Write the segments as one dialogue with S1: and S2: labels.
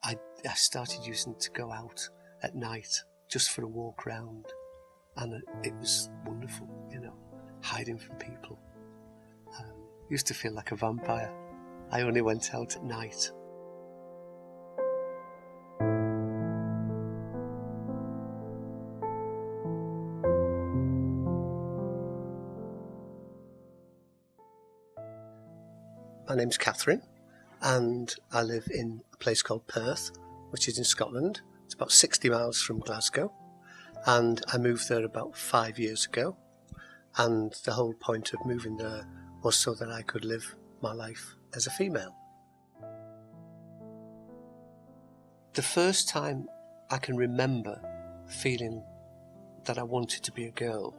S1: I started using it to go out at night just for a walk round, and it was wonderful, you know, hiding from people. Used to feel like a vampire. I only went out at night. My name's Catherine, and I live in a place called Perth, which is in Scotland. It's about 60 miles from Glasgow, and I moved there about 5 years ago, and the whole point of moving there was so that I could live my life as a female. The first time I can remember feeling that I wanted to be a girl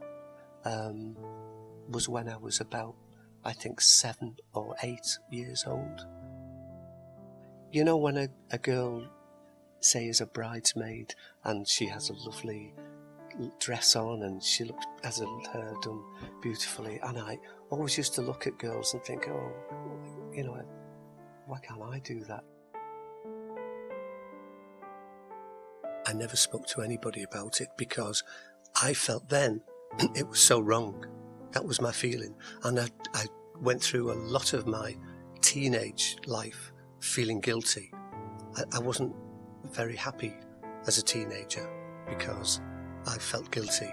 S1: was when I was about, I think, 7 or 8 years old. You know, when a girl, say, is a bridesmaid and she has a lovely dress on and she has her hair done beautifully, and I always used to look at girls and think, oh, you know, why can't I do that? I never spoke to anybody about it because I felt then it was so wrong. That was my feeling, and I went through a lot of my teenage life feeling guilty. I wasn't very happy as a teenager because I felt guilty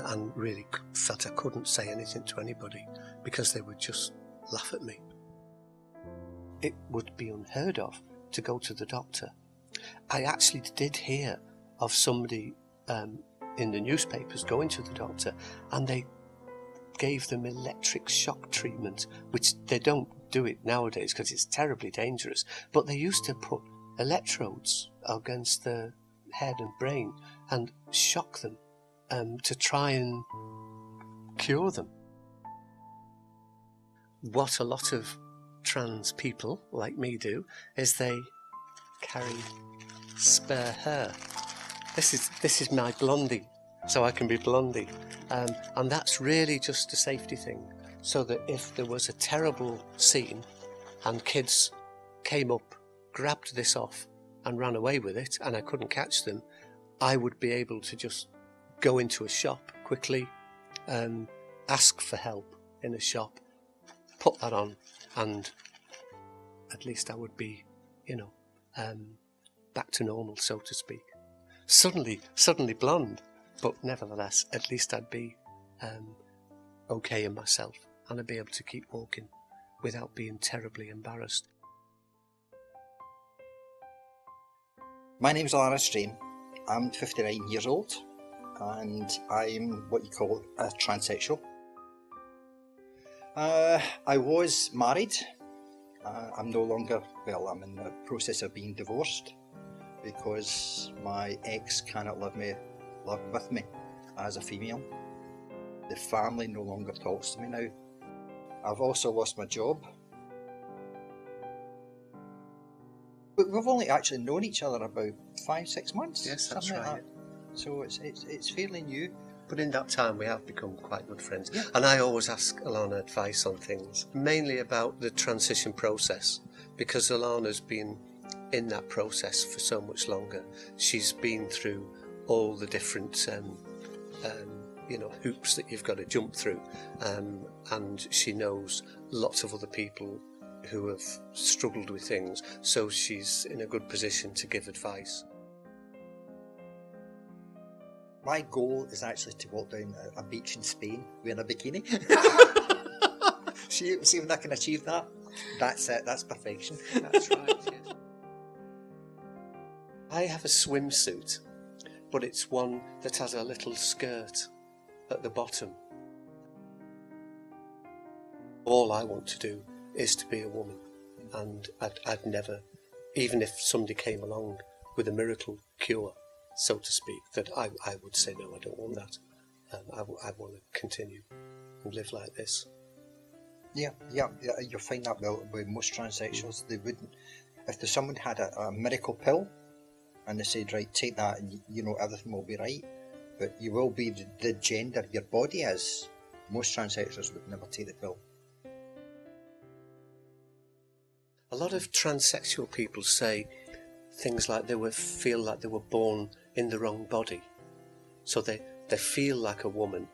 S1: and really felt I couldn't say anything to anybody because they would just laugh at me. It would be unheard of to go to the doctor. I actually did hear of somebody in the newspapers going to the doctor, and they gave them electric shock treatment, which they don't do it nowadays because it's terribly dangerous, but they used to put electrodes against their head and brain and shock them to try and cure them. What a lot of trans people like me do is they carry spare hair. This is my blondie, so I can be blondie, and that's really just a safety thing, so that if there was a terrible scene and kids came up, grabbed this off and ran away with it and I couldn't catch them, I would be able to just go into a shop quickly, ask for help in a shop, put that on, and at least I would be, you know, back to normal, so to speak. Suddenly blonde, but nevertheless, at least I'd be okay in myself, and I'd be able to keep walking without being terribly embarrassed.
S2: My name's Sara Sivesson. I'm 59 years old, and I'm what you call a transsexual. I was married. I'm no longer, well, I'm in the process of being divorced because my ex cannot live with me as a female. The family no longer talks to me now. I've also lost my job. But we've only actually known each other about 5-6 months.
S1: Yes, that's
S2: something
S1: right.
S2: like that. So it's fairly new.
S1: But in that time we have become quite good friends.
S2: Yeah.
S1: And I always ask Alana advice on things, mainly about the transition process, because Alana's been in that process for so much longer. She's been through all the different hoops that you've got to jump through, and she knows lots of other people who have struggled with things, so she's in a good position to give advice.
S2: My goal is actually to walk down a beach in Spain wearing a bikini. See if I can achieve that. That's it, that's perfection.
S1: That's right, yes. I have a swimsuit, but it's one that has a little skirt at the bottom. All I want to do is to be a woman, and I'd never, even if somebody came along with a miracle cure, so to speak, that I would say no, I don't want that. I want to continue and live like this.
S2: Yeah, you'll find that with most transsexuals. They wouldn't, if someone had a miracle pill and they said, right, take that and you know everything will be right, but you will be the gender your body is. Most transsexuals would never take the pill.
S1: A lot of transsexual people say things like feel like they were born in the wrong body. So they feel like a woman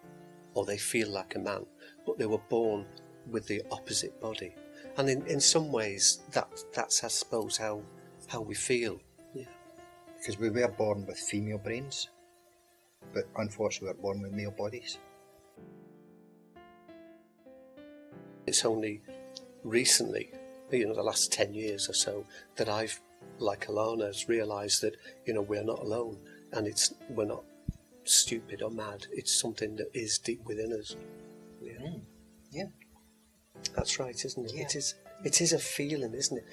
S1: or they feel like a man, but they were born with the opposite body. And in some ways, that's I suppose how we feel. Yeah.
S2: Because we were born with female brains, but unfortunately we're born with male bodies.
S1: It's only recently, the last 10 years or so, that I've, like Alana, has realised that, we're not alone, and we're not stupid or mad. It's something that is deep within us. Yeah.
S2: Yeah.
S1: That's right, isn't it?
S2: Yeah.
S1: It is a feeling, isn't it?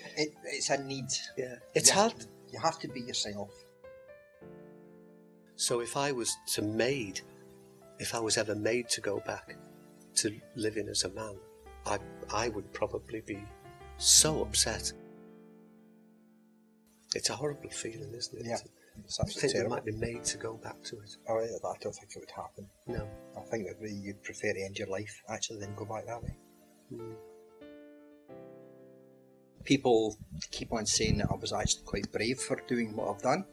S2: It's a need.
S1: Yeah. It's hard.
S2: You have to be yourself.
S1: So if I was ever made to go back to living as a man, I would probably be so upset. It's a horrible feeling, isn't it?
S2: Yeah.
S1: I think we might be made to go back to it.
S2: Oh, yeah, I don't think it would happen.
S1: No.
S2: I think that you'd prefer to end your life actually than go back that way.
S1: Mm.
S2: People keep on saying that I was actually quite brave for doing what I've done.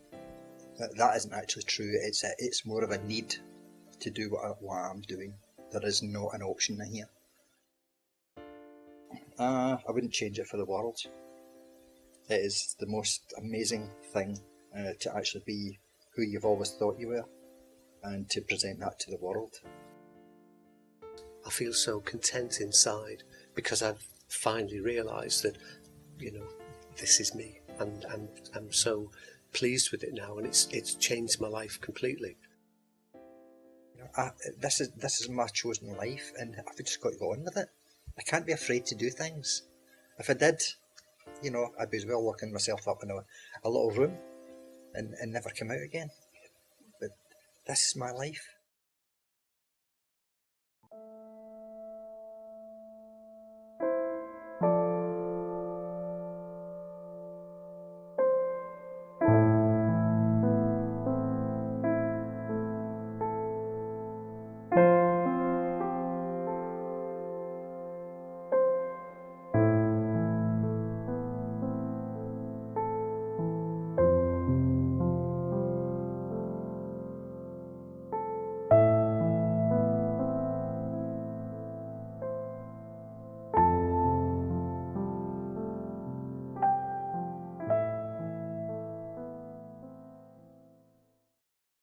S2: That isn't actually true. It's more of a need to do what I'm doing. There is not an option here. I wouldn't change it for the world. It is the most amazing thing to actually be who you've always thought you were and to present that to the world.
S1: I feel so content inside because I've finally realised that, this is me, and I'm so pleased with it now, and it's changed my life completely.
S2: This is my chosen life, and I've just got to go on with it. I can't be afraid to do things. If I did, I'd be as well locking myself up in a little room and never come out again. But this is my life.